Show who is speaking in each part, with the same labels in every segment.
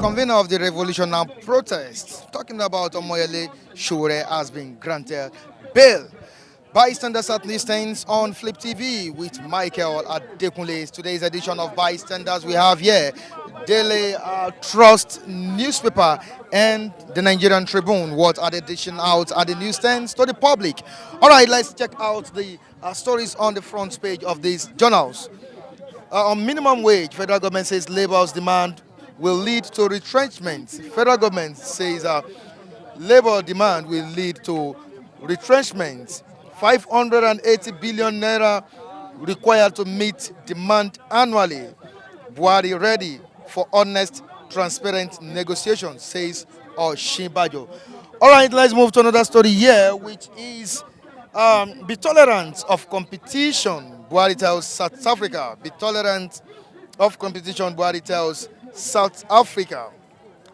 Speaker 1: convener of the revolutionary protest, talking about Omoyele Sowore, has been granted bail. Bystanders at listings on Flip TV with Michael Adekunle. Today's edition of Bystanders we have here Daily Trust newspaper and the Nigerian Tribune. What are they dishing out at the newsstands to the public? All right, let's check out the stories on the front page of these journals. On minimum wage, federal government says labor's demand will lead to retrenchment. Federal government says labor demand will lead to retrenchment. 580 billion naira required to meet demand annually. Buhari ready for honest, transparent negotiations, says Osinbajo. All right, let's move to another story here, which is be tolerant of competition, Buhari tells South Africa. Be tolerant of competition, Buhari tells South Africa.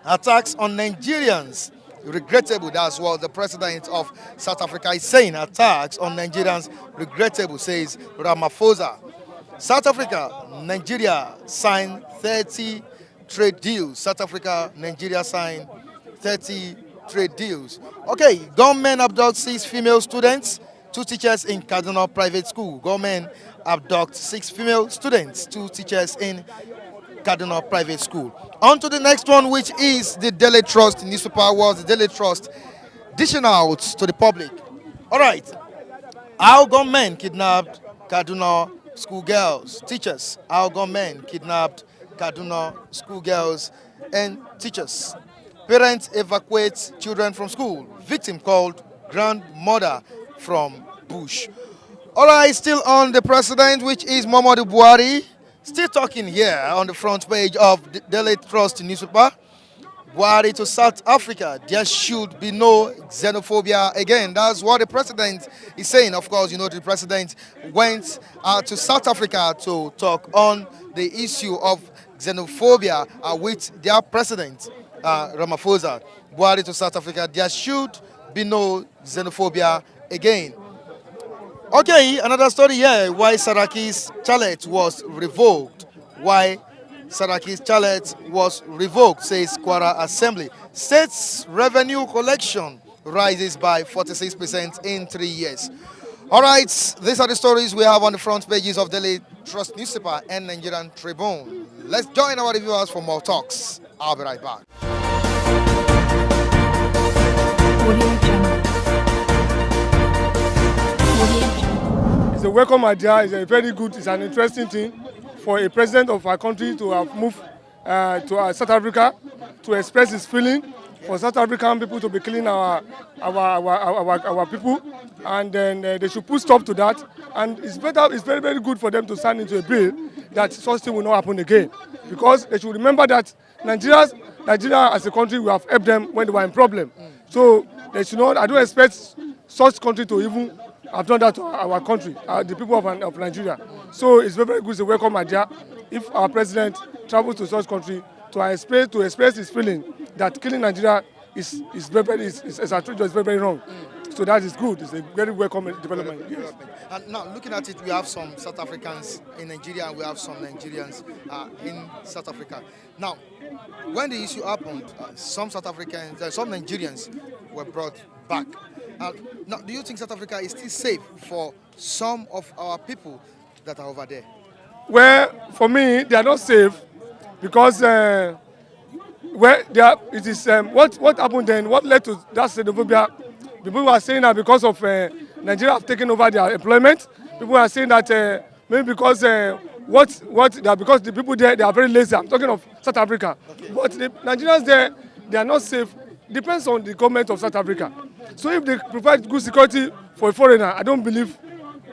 Speaker 1: Attacks on Nigerians, regrettable. That's what the president of South Africa is saying. Attacks on Nigerians, regrettable, says Ramaphosa. South Africa, Nigeria signed 30 trade deals. South Africa, Nigeria signed 30 trade deals. Okay, government abducts 6 female students, 2 teachers in Kaduna private school. Government abducts 6 female students, 2 teachers in Kaduna private school. On to the next one, which is the Daily Trust newspaper. Was the Daily Trust dishing out to the public. All right, our government kidnapped Kaduna schoolgirls, teachers. Our government kidnapped Kaduna schoolgirls and teachers. Parents evacuate children from school. Victim called grandmother from bush. All right, still on the president, which is Muhammadu Buhari. Still talking here on the front page of the Daily Trust newspaper. Buhari to South Africa. There should be no xenophobia again. That's what the president is saying. Of course, you know, the president went to South Africa to talk on the issue of xenophobia with their president, Ramaphosa. Buhari to South Africa. There should be no xenophobia again. Okay, another story here. Why Saraki's challenge was revoked. Why Saraki's challenge was revoked, says Kwara Assembly. State's revenue collection rises by 46% in 3 years. All right, these are the stories we have on the front pages of Daily Trust newspaper and Nigerian Tribune. Let's join our reviewers for more talks. I'll be right back.
Speaker 2: It's a welcome idea. It's a very good, it's an interesting thing for a president of our country to have moved to South Africa to express his feeling for South African people to be killing our people, and then they should put stop to that. And it's better, it's very, very good for them to sign into a bill that such thing will not happen again, because they should remember that Nigeria as a country, we have helped them when they were in problem. So they should not. I don't expect such country to even have done that to our country, the people of Nigeria. So it's very, very good, it's a welcome idea if our president travels to such country to express his feeling that killing Nigeria is very, very wrong. So that is good. It's a very welcome development. Yes.
Speaker 1: And now, looking at it, we have some South Africans in Nigeria and we have some Nigerians in South Africa. Now, when the issue happened, some South Africans, some Nigerians were brought back. Now, do you think South Africa is still safe for some of our people that are over there?
Speaker 2: Well, for me, they are not safe because well, it is what happened then. What led to that xenophobia? People are saying that because of Nigeria have taken over their employment. People are saying that maybe because because the people there, they are very lazy. I'm talking of South Africa, okay. But the Nigerians there, they are not safe. Depends on the government of South Africa. So if they provide good security for a foreigner, I don't believe,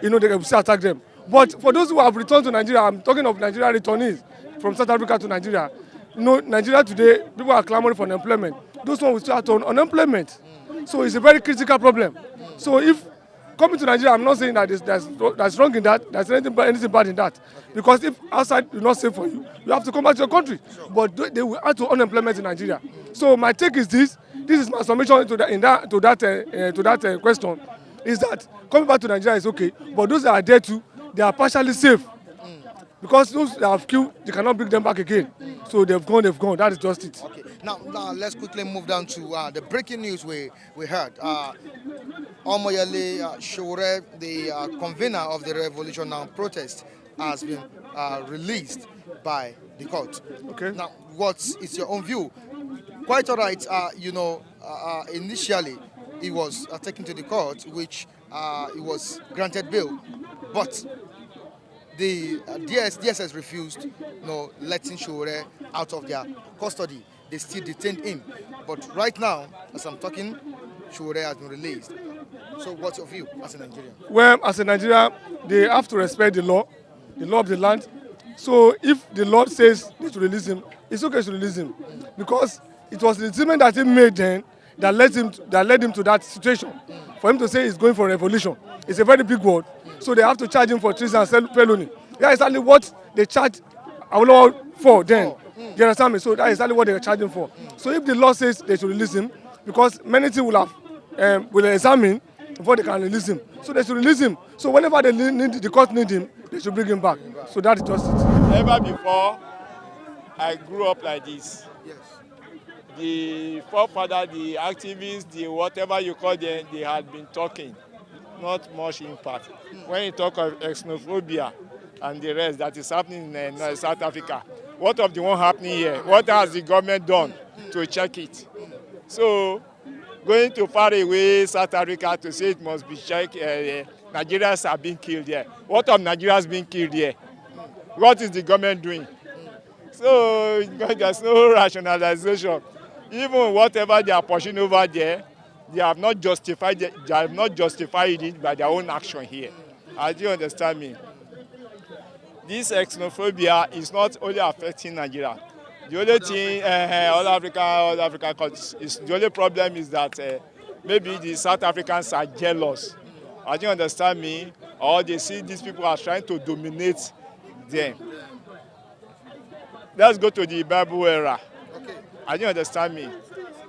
Speaker 2: they will still attack them. But for those who have returned to Nigeria, I'm talking of Nigeria returnees from South Africa to Nigeria. Nigeria today, people are clamoring for unemployment. Those ones will still have unemployment. So it's a very critical problem. So if coming to Nigeria, I'm not saying that that's wrong in that, there's anything bad in that. Because if outside is not safe for you, you have to come back to your country. But they will add to unemployment in Nigeria. So my take is this is my submission to that question, is that coming back to Nigeria is okay, but those that are there too, they are partially safe. because those that have killed, they cannot bring them back again. So they've gone, they've gone. That is just it.
Speaker 1: Okay. Now let's quickly move down to the breaking news we heard. Omoyele Sowore, the convener of the Revolution Now protest, has been released by the court.
Speaker 2: Okay.
Speaker 1: Now, what is your own view? Quite all right. Initially, he was taken to the court, which he was granted bail, but the DSS refused, letting Sowore out of their custody. They still detained him. But right now, as I'm talking, Sowore has been released. So what's your view as a Nigerian?
Speaker 2: Well, as a Nigerian, they have to respect the law of the land. So if the Lord says they should release him, it's okay to release him, because it was the decision that he made then that led him to that situation. For him to say he's going for revolution, it's a very big word. So they have to charge him for treason and felony. That's exactly what they charged Awolowo for then. You understand me? So that's exactly what they are charging for. So if the law says they should release him, because many things will examine before they can release him. So they should release him. So whenever the court need him, they should bring him back. So that is just it.
Speaker 3: Never before I grew up like this.
Speaker 1: Yes.
Speaker 3: The forefather, the activists, the whatever you call them, they had been talking. Not much impact. When you talk of xenophobia and the rest that is happening in South Africa, what of the one happening here? What has the government done to check it? So, going to far away South Africa to say it must be checked, Nigerians are being killed here. What of Nigerians being killed here? What is the government doing? So, there's no rationalization. Even whatever they are pushing over there, they have not justified it by their own action here. Do you understand me? This xenophobia is not only affecting Nigeria. The only thing, all Africa countries, the only problem is that maybe the South Africans are jealous. Do you understand me? Or they see these people are trying to dominate them. Let's go to the Bible era.
Speaker 1: Okay.
Speaker 3: Do you understand me?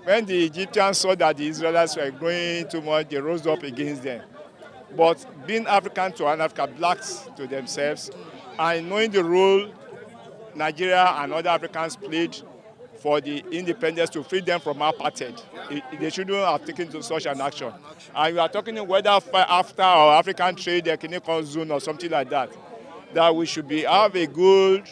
Speaker 3: When the Egyptians saw that the Israelites were growing too much, they rose up against them. But being African to an Africa, blacks to themselves, and knowing the role Nigeria and other Africans played for the independence to free them from apartheid, they shouldn't have taken to such an action. And we are talking whether after our African trade, economic zone or something like that, that we should have a good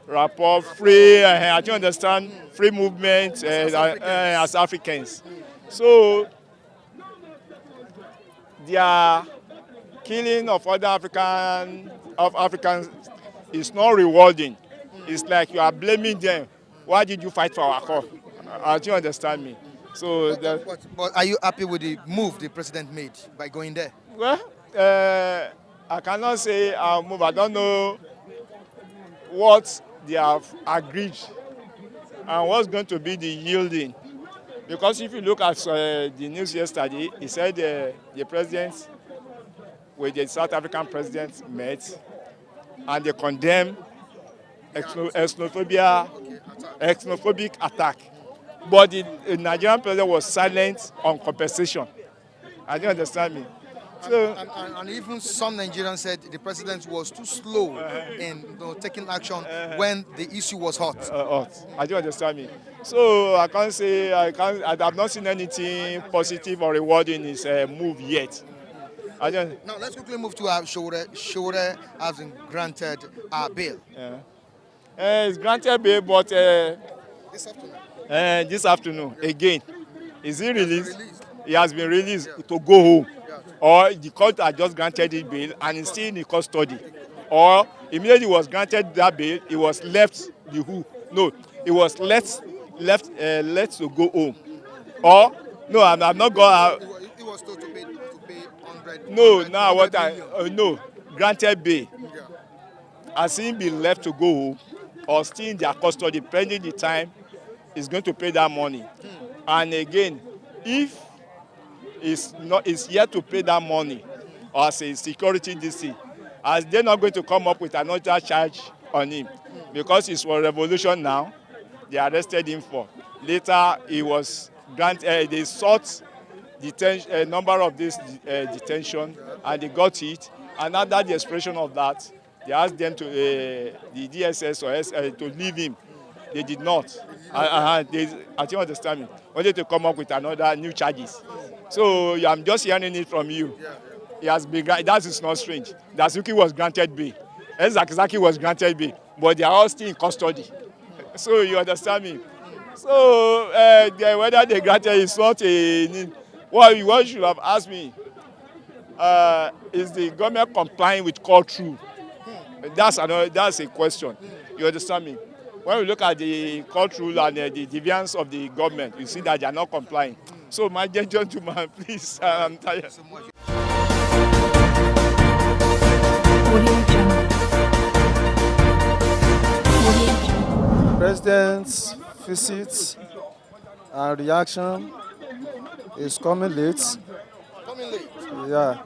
Speaker 3: rapport, free, I do understand, free movement as Africans. So their killing of other Africans is not rewarding. It's like you are blaming them. Why did you fight for our cause? Do you understand me? So
Speaker 1: But are you happy with the move the president made by going there?
Speaker 3: well, I cannot say I'll move. I don't know what they have agreed and what's going to be the yielding. Because if you look at the news yesterday, he said the president with the South African president met and they condemned xenophobic attack. But the Nigerian president was silent on compensation. I don't understand me. So,
Speaker 1: and even some Nigerians said the president was too slow in taking action when the issue was hot.
Speaker 3: I don't understand me. So I can't say I have not seen anything positive or rewarding in his move yet.
Speaker 1: Now let's quickly move to Sowore. Sowore has been granted bail.
Speaker 3: It's granted bail, but
Speaker 1: This afternoon.
Speaker 3: this afternoon again, is he released? He has been released to go home, or the court has just granted him bail and he's still in custody, or immediately he was granted that bail, he was left he was left to go home, or no, I'm not going.
Speaker 1: He was told to pay 100.
Speaker 3: No, now what no, granted bail. Has he been left to go home or still in their custody pending the time he's going to pay that money? And again, if he's yet to pay that money or as a security DC, as they're not going to come up with another charge on him because it's for revolution now, they arrested him for. Later, he was granted, they sought a number of this detention and they got it. And after the expiration of that, They asked them to the DSS or to leave him. They did not. I think understand me. Wanted to come up with another new charges. So yeah, I'm just hearing it from you. He has been that is not strange. Dazuki was granted bail. Zakizaki was granted bail, but they are all still in custody. So you understand me? So whether they granted is not a need. What you should have asked me is the government complying with court rule? That's a question. You understand me? When we look at the court rule and the deviance of the government, you see that they are not complying. So my dear gentleman, please, I'm tired.
Speaker 4: President's visit and reaction is coming late.
Speaker 1: Coming late.
Speaker 4: Yeah,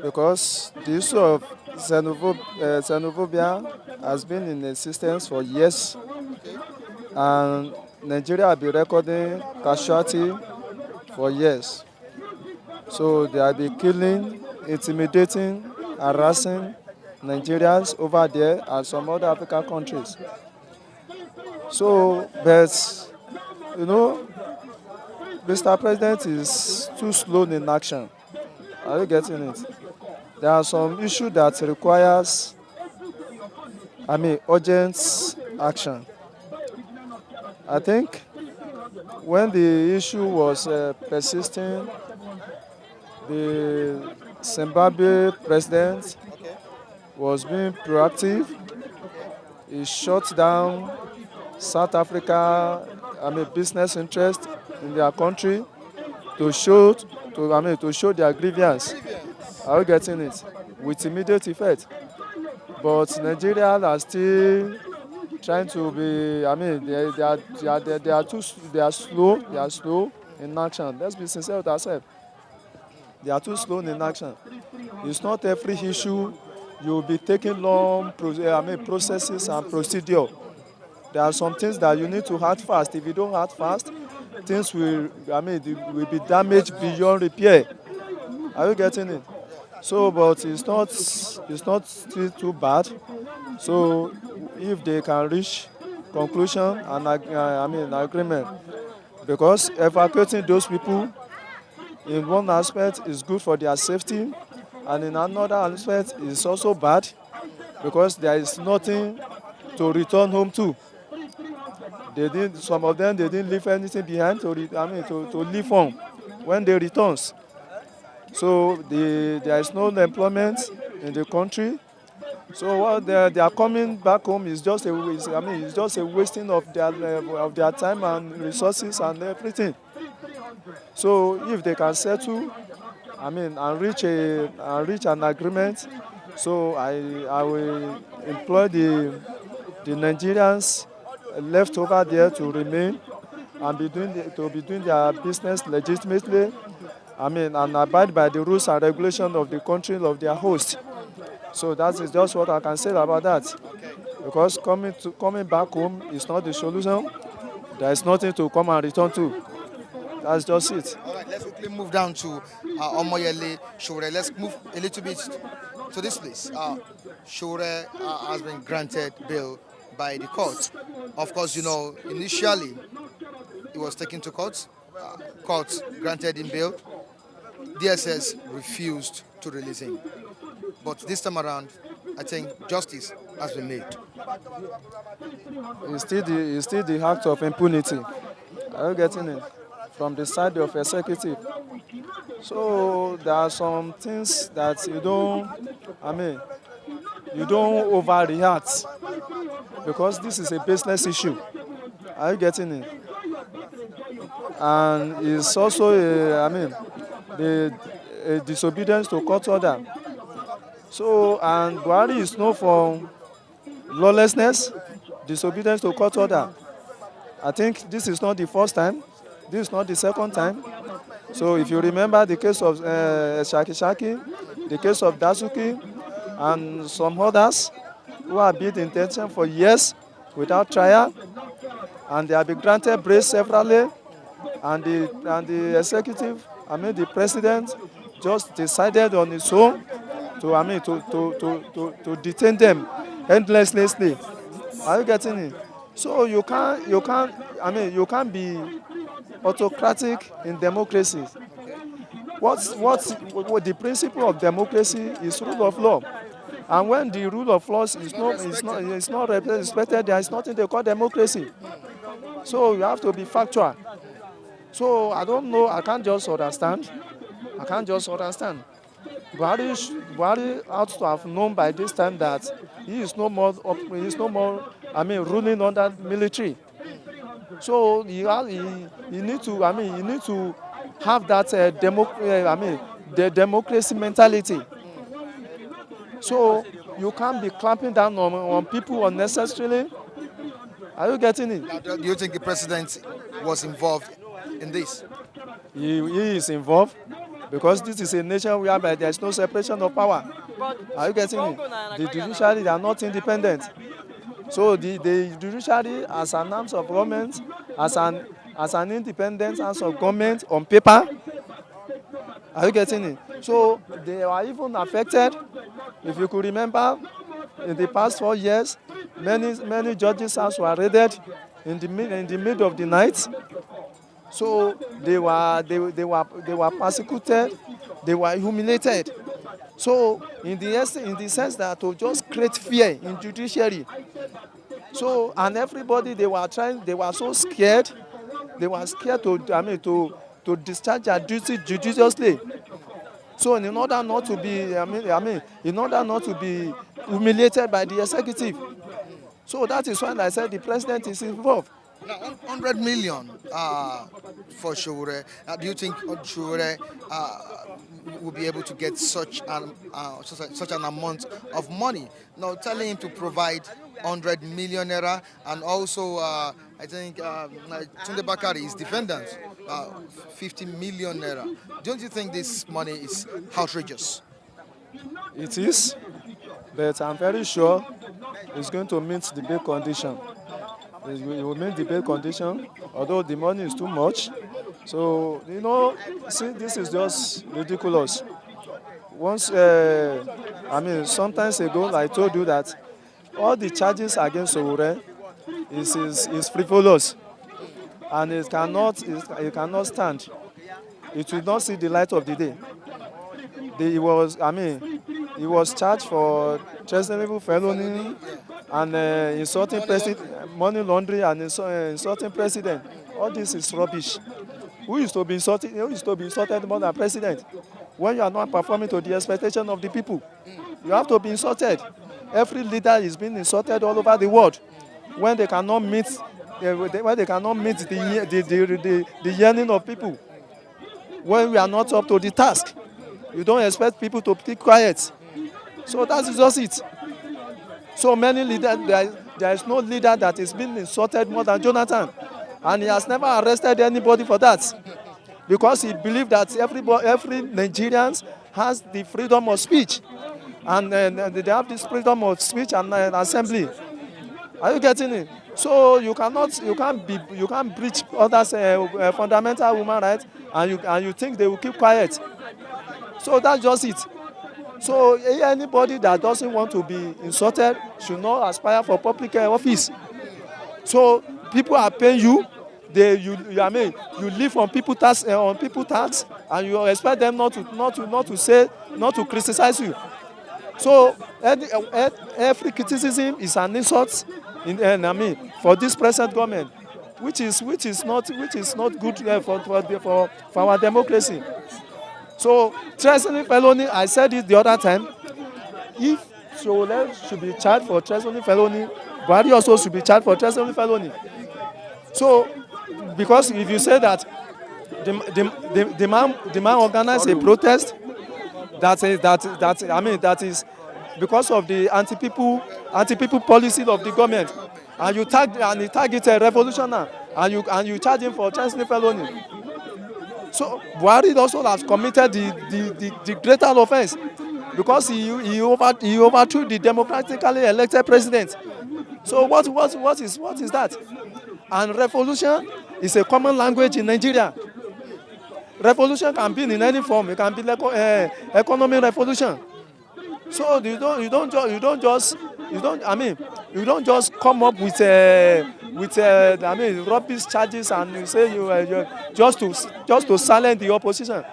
Speaker 4: because the issue of xenophobia has been in existence for years, and Nigeria has been recording casualty for years. So they have been killing, intimidating, harassing Nigerians over there and some other African countries. So, but you know, Mr. President is too slow in action. Are you getting it? There are some issues that requires, urgent action. I think when the issue was persisting, the Zimbabwe president
Speaker 1: Okay.
Speaker 4: was being proactive. He shut down South Africa, business interest in their country to show their grievance. Are you getting it? With immediate effect. But Nigeria are still trying to be. They are slow. They are slow in action. Let's be sincere with ourselves. They are too slow in action. It's not every issue you'll be taking long processes and procedure. There are some things that you need to act fast. If you don't act fast, things will be damaged beyond repair. Are you getting it? So, but it's not still too bad. So, if they can reach conclusion and agreement, because evacuating those people in one aspect is good for their safety, and in another aspect is also bad because there is nothing to return home to. Some of them they didn't leave anything behind to live on when they returns. So there is no employment in the country. So what they are coming back home is just a waste. It's just a wasting of their time and resources and everything. So if they can settle, and reach an agreement, so I will employ the Nigerians left over there to remain and be doing their business legitimately. And abide by the rules and regulations of the country of their host. So that is just what I can say about that. Because coming back home is not the solution. There is nothing to come and return to. That's just it.
Speaker 1: All right, let's quickly move down to Omoyele Sowore. Let's move a little bit to this place. Sowore has been granted bail by the court. Of course, initially he was taken to court. Court granted him bail. DSS refused to release him. But this time around, I think justice has been made.
Speaker 4: It's still the act of impunity. Are you getting it? From the side of executive. So there are some things that you don't overreact because this is a baseless issue. Are you getting it? And it's also a disobedience to court order. So, and Buhari is known for lawlessness, disobedience to court order. I think this is not the first time. This is not the second time. So if you remember the case of Shaki, the case of Dazuki, and some others who have been in detention for years without trial, and they have been granted bail severally, and the executive, the president, just decided on his own to detain them endlessly. Are you getting it? So you can't be autocratic in democracy. What the principle of democracy is rule of law. And when the rule of law is not respected, there is nothing they call democracy. So you have to be factual. So I don't know, I can't just understand. I can't just understand. Buhari ought to have known by this time that he is no more, ruling under military. So he need to, he need to have that the democracy mentality. So you can't be clamping down on people unnecessarily. Are you getting it?
Speaker 1: Now, do you think the president was involved in this?
Speaker 4: He is involved because this is a nation whereby there is no separation of power. Are you getting it? The judiciary, they are not independent. So the judiciary as an arm of government, as an independent arm of government on paper. Are you getting it? So they are even affected. If you could remember, in the past 4 years, many judges' houses were raided in the middle of the night. So they were persecuted, they were humiliated. So in the sense that to just create fear in judiciary. So and everybody they were so scared, they were scared to discharge their duty judiciously. So in order not to be in order not to be humiliated by the executive. So that is why I said the president is involved.
Speaker 1: Now, 100 million for Sowore. Do you think Sowore will be able to get such an amount of money? Now, telling him to provide 100 million naira, and also I think Tunde Bakari, his defendants, 50 million naira. Don't you think this money is outrageous?
Speaker 4: It is, but I'm very sure it's going to meet the bail condition. It will meet the bail condition, although the money is too much. So, see, this is just ridiculous. Once, sometimes ago, I told you that all the charges against Sowore is frivolous, and it cannot stand. It will not see the light of the day. He was charged for treasonable felony and insulting president, money laundering and insulting president. All this is rubbish. Who is to be insulted? Who is to be insulted more than president? When you are not performing to the expectation of the people, you have to be insulted. Every leader is being insulted all over the world when they cannot meet the yearning of people. When we are not up to the task, you don't expect people to keep quiet. So that is just it. So many leaders, there is no leader that is being insulted more than Jonathan. And he has never arrested anybody for that. Because he believed that every Nigerian has the freedom of speech. And they have this freedom of speech and assembly. Are you getting it? So you can't breach others' fundamental human rights, and you think they will keep quiet. So that's just it. So anybody that doesn't want to be insulted should not aspire for public office. So people are paying you. You live on people tax, and you expect them not to criticize you. So every criticism is an insult for this present government, which is not good for our democracy. So treason felony, I said it the other time. If Sowore should be charged for treason felony, Buhari also should be charged for treason felony. So because if you say that the man organized a protest that is because of the anti-people policy of the government, and you tag it a revolutionary, and you charge him for treason felony. So Buhari also has committed the greater offense because he overthrew the democratically elected president. So what is that? And revolution is a common language in Nigeria. Revolution can be in any form. It can be like economic revolution. So you don't just come up with rubbish charges and you say you just to silence the opposition.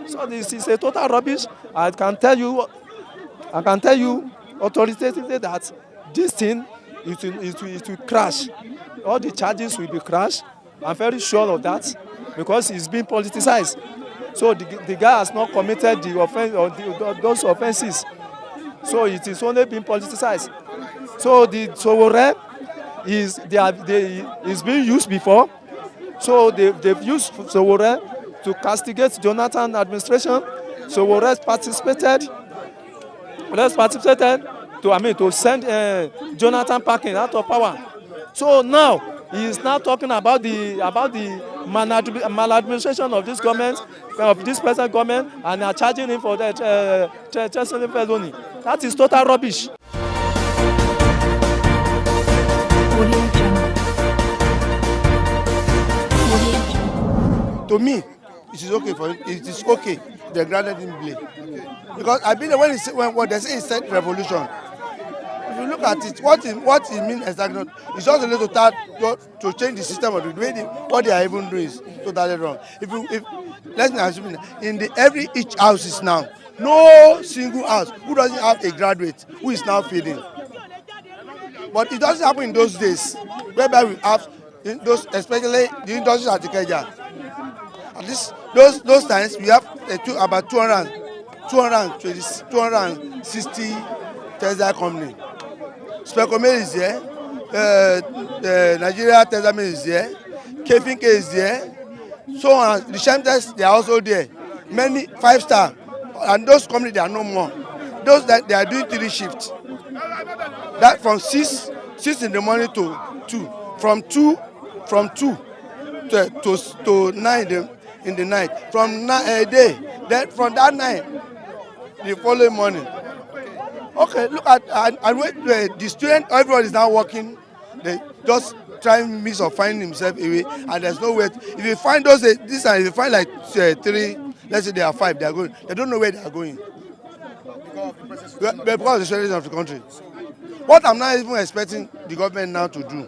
Speaker 4: So this is a total rubbish. I can tell you authoritatively that this thing it will crash. All the charges will be crashed. I'm very sure of that because it's been politicized. So the guy has not committed the offense or those offenses. So it is only been politicized. So the Sowore is being used before. So they've used Sowore to castigate Jonathan administration. Sowore participated to send Jonathan Parkin out of power. So now he is now talking about the maladministration of this government, of this present government, and are charging him for that treason felony. That is total rubbish.
Speaker 5: To me, it is okay for him. It is okay. They granted him bail because I believe when they say he said revolution. If you look at it, what it means exactly, it's just a little to change the system of the way what they are even doing is totally wrong. If let me assume each house is now no single house who doesn't have a graduate who is now feeding. But it doesn't happen in those days, whereby we have in those, especially the industries at Ikeja. At least those times we have about 260 textile company. Specomel is there, Nigeria Textile Mill is there, Kefinke is there, so on. The Shemtes, they are also there. Many 5-star, and those companies they are no more. Those that they are doing 3 shifts. That from 6 in the morning to 2, from 2 to 9 in the night, from 9 a day. Then from that night, the following morning. Okay, look at and the student, everyone is now working. They just try and mix or find himself away, and there's no way. If you find if you find like 3, let's say they are 5, they are going. They don't know where they are going because of the situation of the country. What I'm not even expecting the government now to do,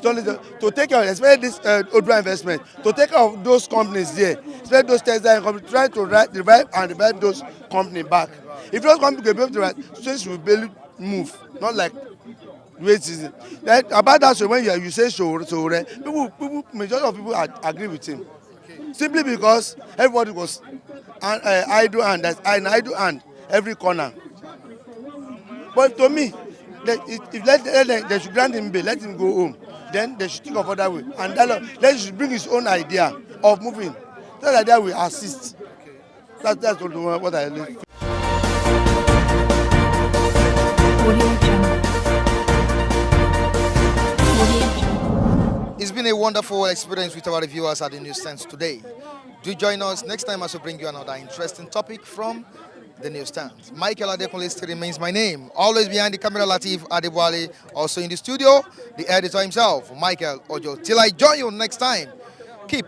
Speaker 5: to take care of, especially this Odua investment, to take care of those companies there, especially those textile companies, try to revive those companies back. If those companies can be able to right, things will barely move, not like the way it is. Then about that, so when you say Sowore, majority of people agree with him, simply because everybody was idle hand, that's an idle hand every corner. But to me, they should grant him bail, let him go home. Then they should think of other way, and they should bring his own idea of moving. That idea will assist. That's what I learned.
Speaker 1: It's been a wonderful experience with our reviewers at the newsstands today. Do join us next time as we bring you another interesting topic from the newsstands. Michael Adekunle still remains my name. Always behind the camera, Latif Adewale. Also in the studio, the editor himself, Michael Ojo. Till I join you next time, keep